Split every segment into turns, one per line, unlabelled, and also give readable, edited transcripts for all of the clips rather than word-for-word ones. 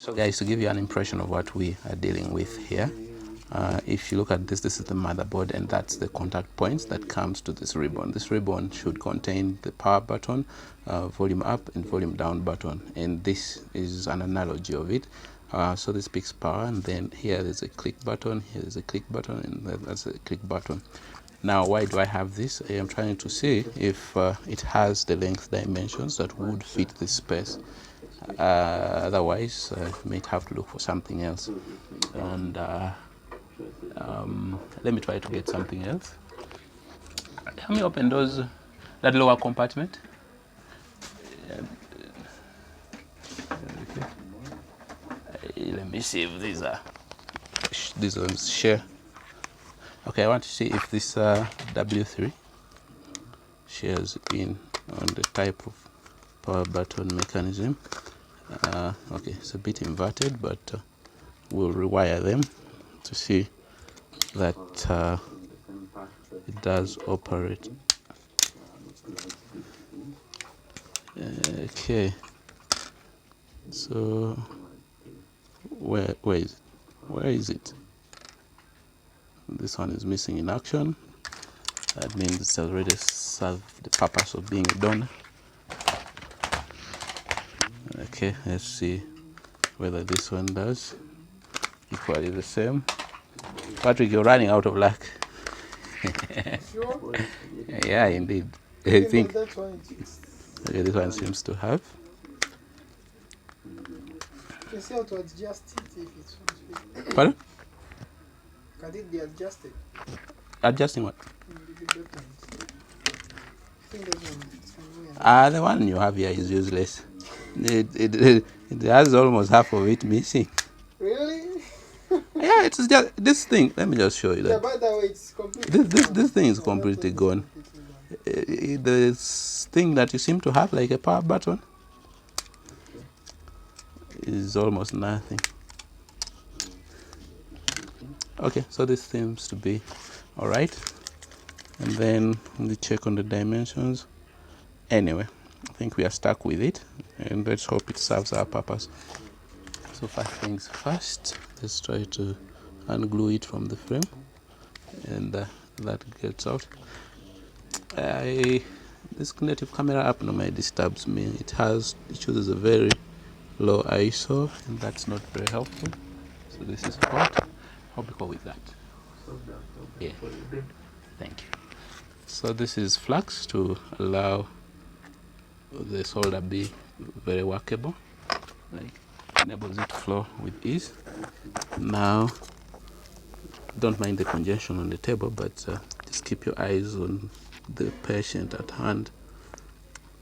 So guys, to give you an impression of what we are dealing with here, if you look at this, this is the motherboard, and that's the contact points that comes to this ribbon. This ribbon should contain the power button, volume up and volume down button, and this is an analogy of it. So this picks power, and then here there's a click button, here there's a click button, and that's a click button. Now, why do I have this? I am trying to see if it has the length dimensions that would fit this space. Otherwise, I might have to look for something else. And let me try to get something else. Let me open that lower compartment. Okay. Let me see if these ones share. Okay, I want to see if this W3 shares in on the type of power button mechanism. Okay, it's a bit inverted, but we'll rewire them to see that it does operate. Okay, so where is it? This one is missing in action. That means it's already served the purpose of being a donor. Okay, let's see whether this one does equally the same. Patrick, you're running out of luck.
Sure?
Yeah, indeed. I think okay, this one seems to have.
You see how to adjust it if it's not.
Pardon?
Can it be adjusted?
Adjusting what?
The buttons. I think there's one.
The one you have here is useless. It has almost half of it missing.
Really?
Yeah, it's just this thing. Let me just show you that.
Yeah, by the way, it's completely
This thing is completely gone. This thing that you seem to have like a power button is almost nothing. Okay, so this seems to be all right. And then we check on the dimensions. Anyway, I think we are stuck with it, and let's hope it serves our purpose. So first things first, let's try to unglue it from the frame, and that gets out. This native camera app normally disturbs me. It chooses a very low ISO, and that's not very helpful. So this is hot. How we go with that? Yeah, thank you. So this is flux to allow the solder be very workable, like enables it to flow with ease. Now, don't mind the congestion on the table, but just keep your eyes on the patient at hand.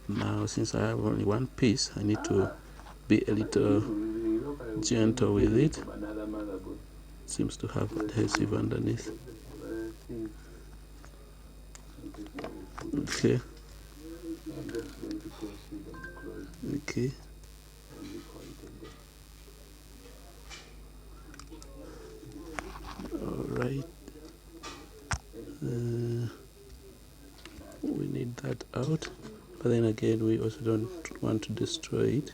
Now, since I have only one piece, I need to be a little gentle with it. Seems to have adhesive underneath. Okay. Okay. All right. We need that out, but then again, we also don't want to destroy it.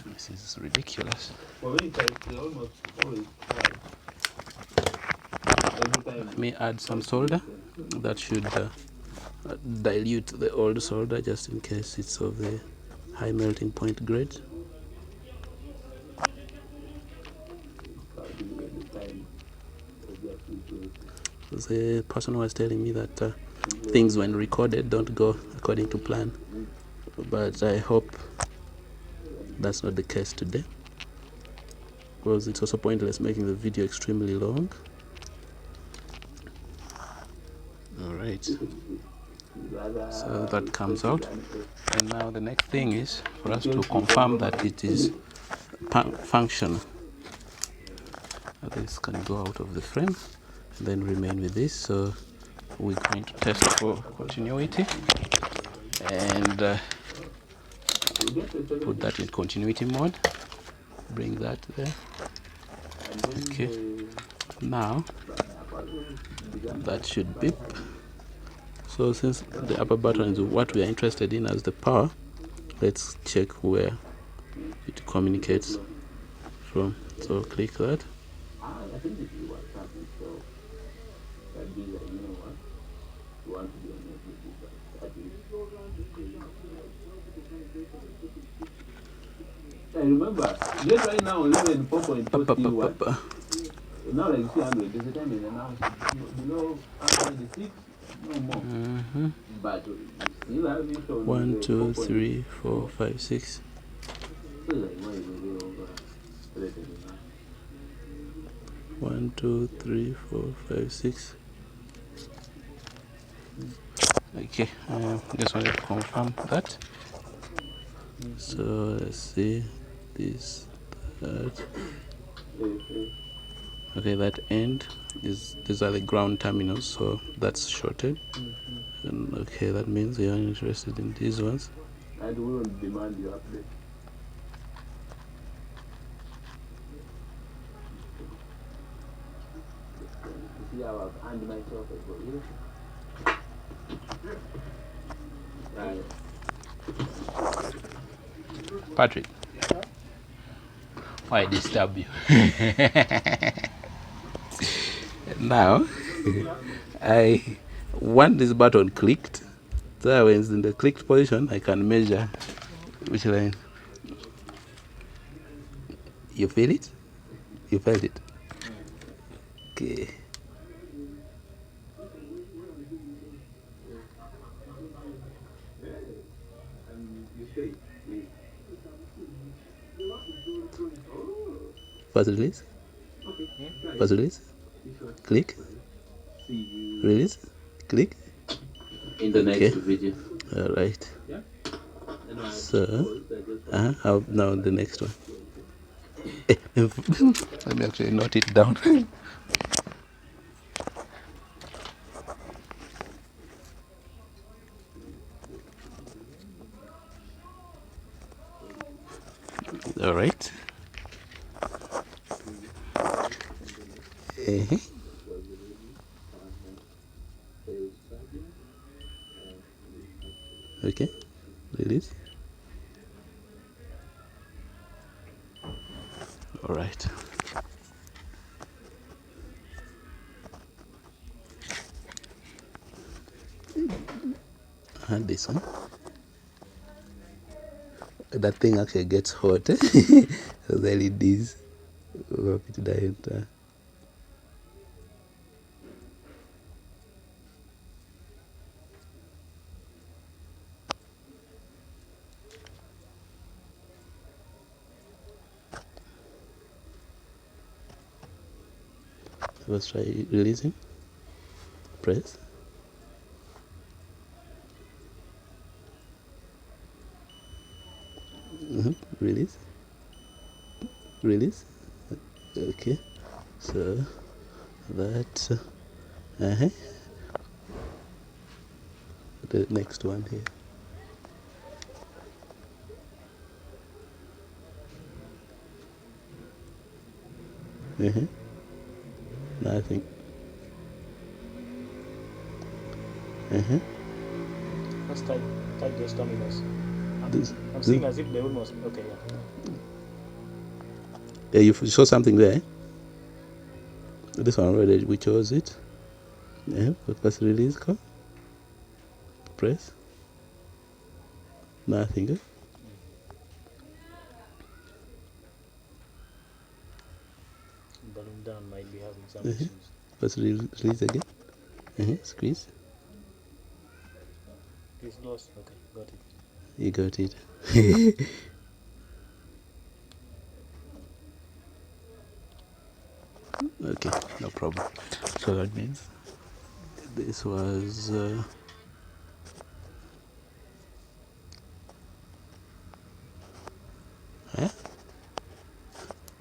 This is ridiculous. Let me add some solder. That should dilute the old solder just in case it's of the high melting point grade. The person was telling me that things when recorded don't go according to plan, but I hope that's not the case today, because it's also pointless making the video extremely long. Alright, so that comes out, and now the next thing is for us to confirm that it is functional. This can go out of the frame and then remain with this. So we're going to test for continuity and put that in continuity mode. Bring that there. Okay, now that should beep. So since the upper button is what we are interested in as the power, let's check where it communicates from. So click that.
I remember, just right now, 11.4.4 now like 300, there's a time in announced below 106, no more. But still have it on
1, 2, 3, 4, 5, 6.
So like, why is it over?
1, 2, 3, 4, 5, 6. Okay, just wanted to confirm that. So let's see this, that. Okay, that end is, these are the ground terminals, so that's shorted. And okay, that means you're interested in these ones.
And we won't demand your update. You see how I've earned myself as well, you know? Right.
Patrick, why disturb you? Now, I want this button clicked. So when it's in the clicked position, I can measure which line. You feel it? You felt it? Okay. First release. First release. Click. Release. Click.
In the next video.
All right. So, how now the next one? Let me actually note it down. All right. Okay. Release. All right. And this one. That thing actually gets hot. The LEDs. Let's try releasing. Press. Release. Release. Okay. So that. The next one here. Nothing.
Let's type those terminals. I'm seeing as if they almost okay.
Yeah, you saw something there. This one already we chose it. Yeah, first release call. Press. Nothing.
Balloon down might be having some issues.
First release again. Squeeze.
It's lost. Okay, got it.
You got it. Okay, no problem. So that means this was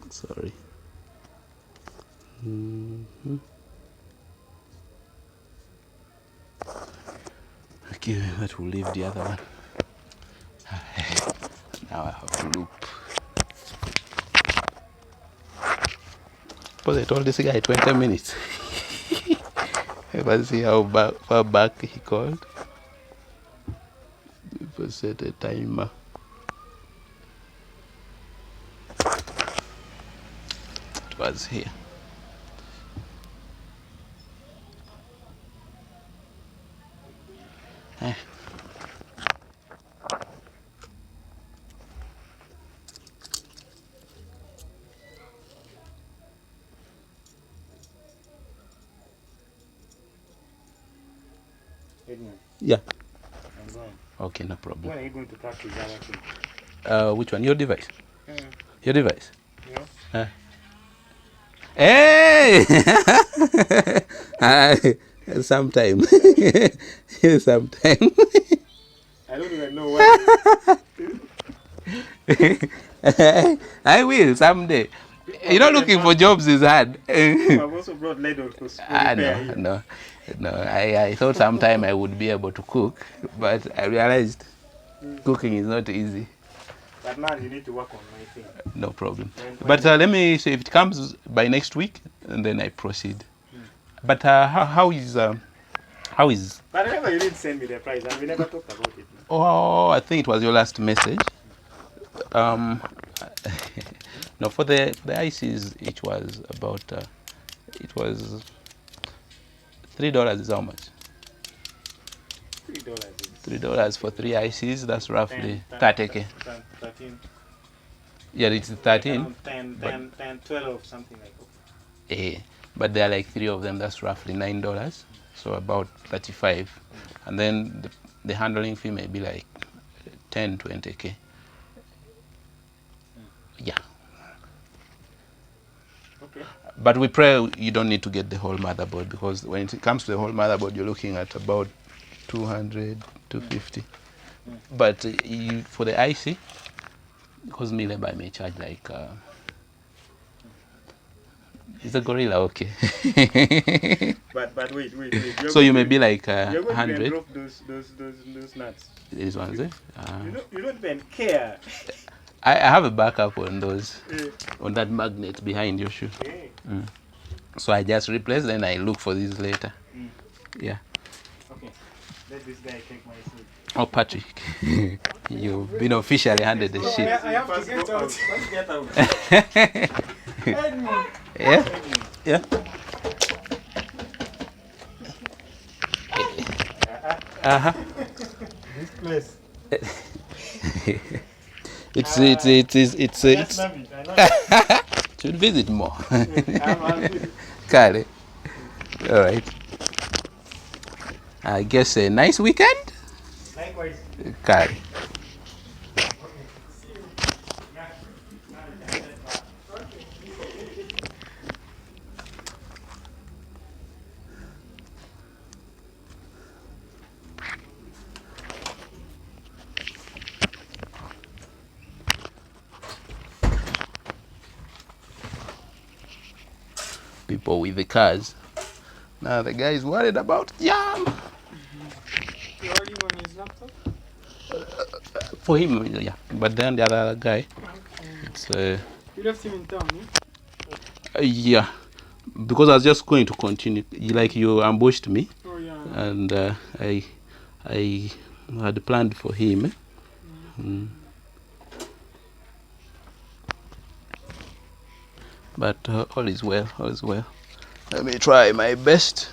sorry. Okay, that will leave the other one. Now I have to loop. Because I told this guy 20 minutes. Let's see how far back he called. set a timer. It was here. Eh.
Edmund,
Yeah.
I'm going.
Okay, no problem.
When are you going to practice our thing?
Which one? Your device?
Mm,
Your device?
you know?
Hey! Sometime. Sometime.
I don't even know what.
I will someday. You know, looking for jobs is hard.
I've also brought ladle for repair here.
No. I thought sometime I would be able to cook, but I realized cooking is not easy.
But now you need to work on my thing.
No problem.
When
But let me see if it comes by next week, and then I proceed. But how is
But remember, you didn't send me the price, and we never talked about it.
Oh, I think it was your last message. No, for the ices, it was about it was $3 is how much?
$3.
$3 for 3 ices. That's roughly 30k.
13.
Yeah, it's 13.
Around 10, 12, something like that.
But there are like 3 of them. That's roughly $9. So about 35. And then the handling fee may be like 10, 20k. Yeah.
Okay.
But we pray you don't need to get the whole motherboard, because when it comes to the whole motherboard, you're looking at about 200, 250. But for the IC, because Mileba may charge like it's a gorilla, okay.
But wait.
So you may be like
you're going
100.
to drop those nuts.
These ones, eh?
You don't even care.
I have a backup on those, on that magnet behind your shoe. So I just replace, then I look for these later. Yeah.
Okay. Let this guy take my seat.
Oh, Patrick, you've been officially handed the shit.
I have to get out.
Let's get out.
Edmund.
Yeah? Yeah.
This place.
It's
love it. I know it.
should visit more.
I'm
Kale. All right. I guess a nice weekend.
Likewise.
Kale. People with the cars. Now the guy is worried about jam.
You already on his laptop?
For him, yeah. But then the other guy, it's
You left him in town, eh?
yeah. Because I was just going to continue. Like you ambushed me,
Oh, yeah.
and I had planned for him. But all is well. All is well. Let me try my best.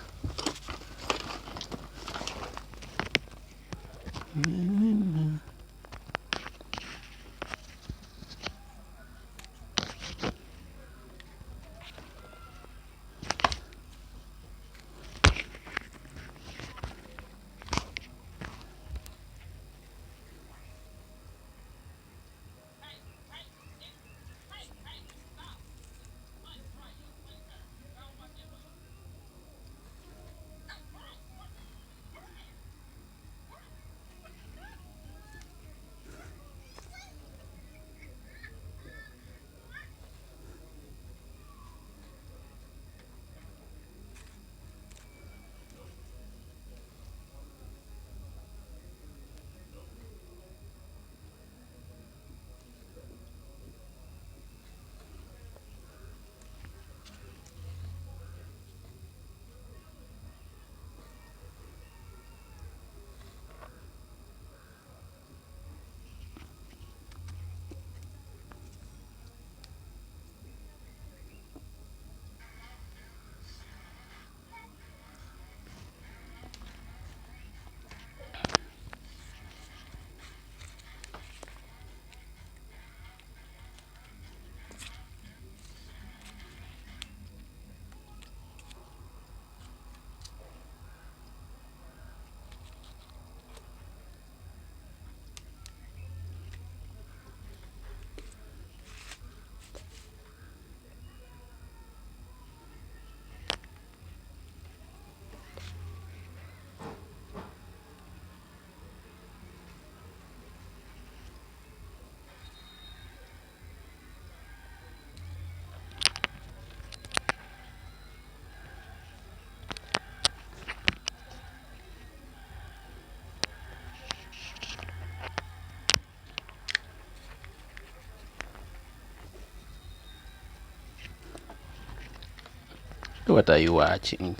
What are you watching?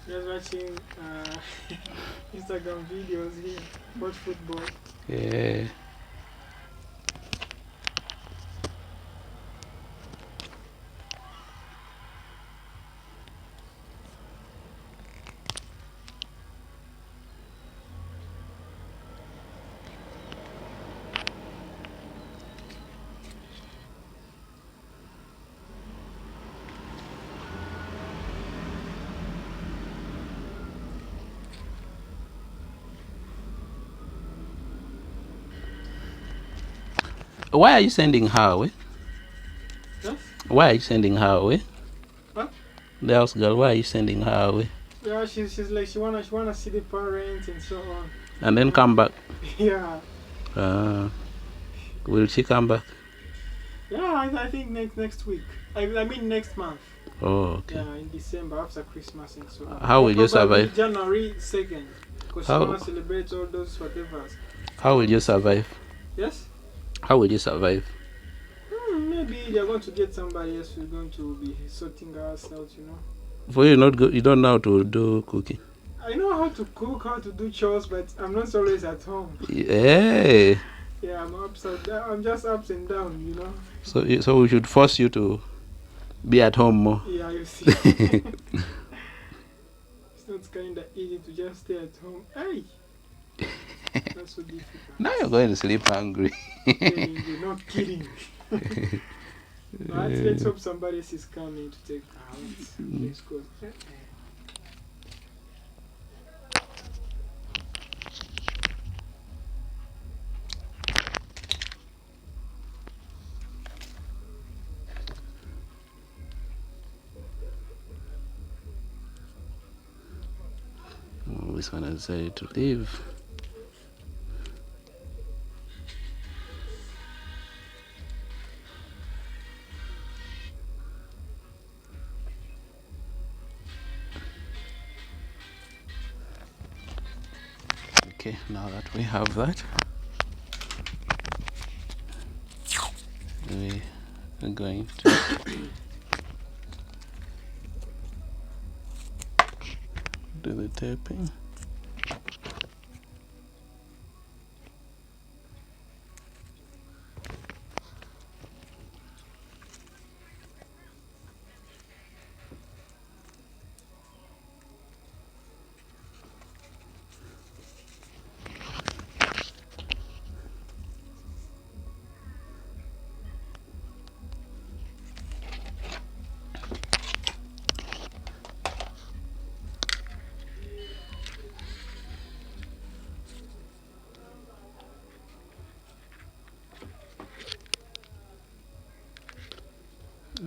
Just watching Instagram videos here. Watch football.
Yeah. Why are you sending her away?
Yes?
Why are you sending her away?
What?
The house girl, why are you sending her away?
Yeah, she's like she wanna see the parents and so on.
And then come back?
Yeah.
Will she come back?
Yeah, I think next week. I mean next month.
Oh, okay.
Yeah, in December after Christmas and so on.
How will you survive?
January 2nd. Because she
How?
wanna celebrate all those whatevers.
How will you survive?
Yes?
How will you survive?
Maybe they're going to get somebody else who's going to be sorting us out, you know.
For you, not go, you don't know how to do cooking.
I know how to cook, how to do chores, but I'm not always at home.
Hey.
Yeah, I'm upside down. I'm just ups and down, you know.
So we should force you to be at home more.
Yeah, you see. It's not kind of easy to just stay at home. Hey! That's so difficult.
Now you're going to sleep hungry.
You're not kidding. But let's hope somebody else is coming to take out. Let's go.
Oh, this one has decided to leave. Okay, now that we have that, we are going to do the taping.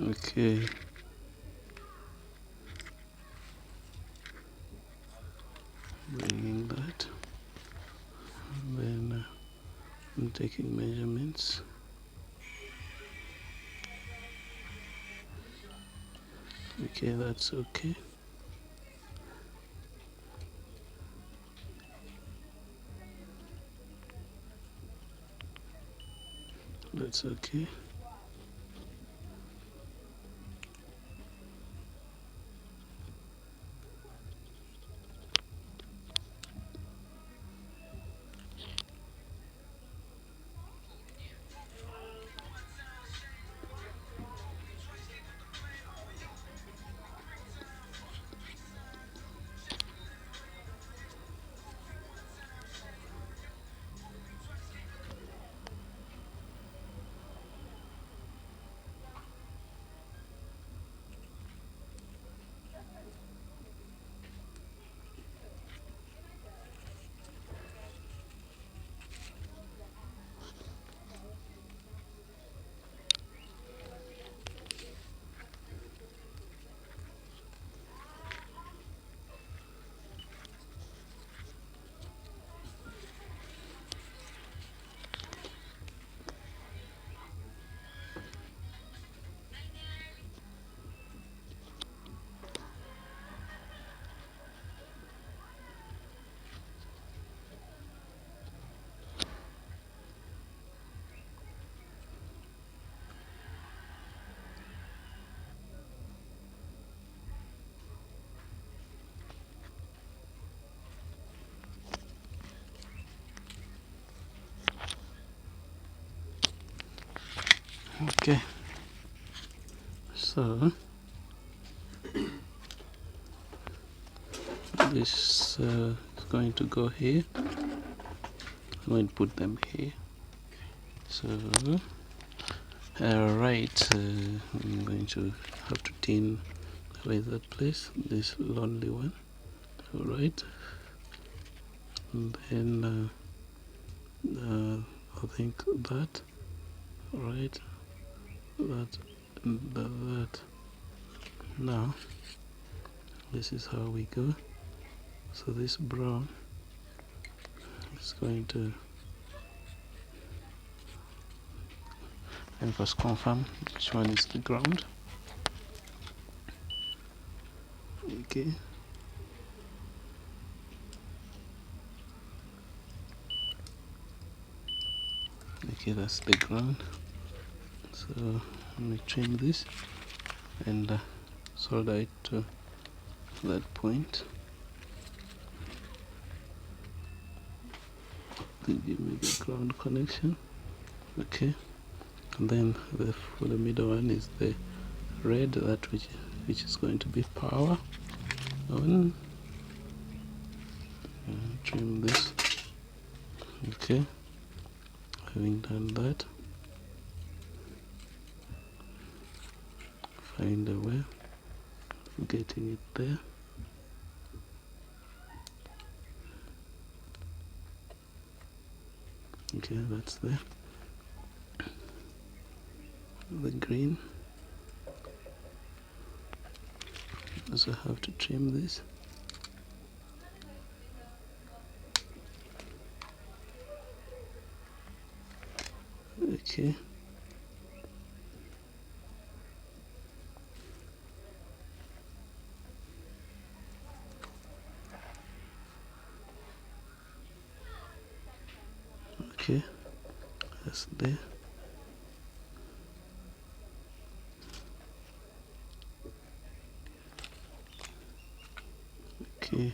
Okay. Bringing that. And then I'm taking measurements. Okay, that's okay. That's okay. Okay, so this is going to go here. I'm going to put them here. So alright, I'm going to have to tin away that place, this lonely one. Alright, and then I think that, alright, that, and that. Now this is how we go. So this brown is going to, and first confirm which one is the ground. Okay, okay, that's the ground. So let me trim this and solder it to that point to give me the ground connection. Okay, and then for the middle one is the red, that which is going to be power on. Trim this. Okay, having done that, find a way of getting it there. Okay, that's there. The green, also have to trim this. Okay, okay, that's there. Okay,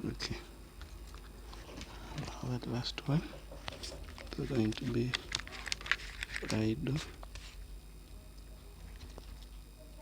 okay, now that last one is going to be idle.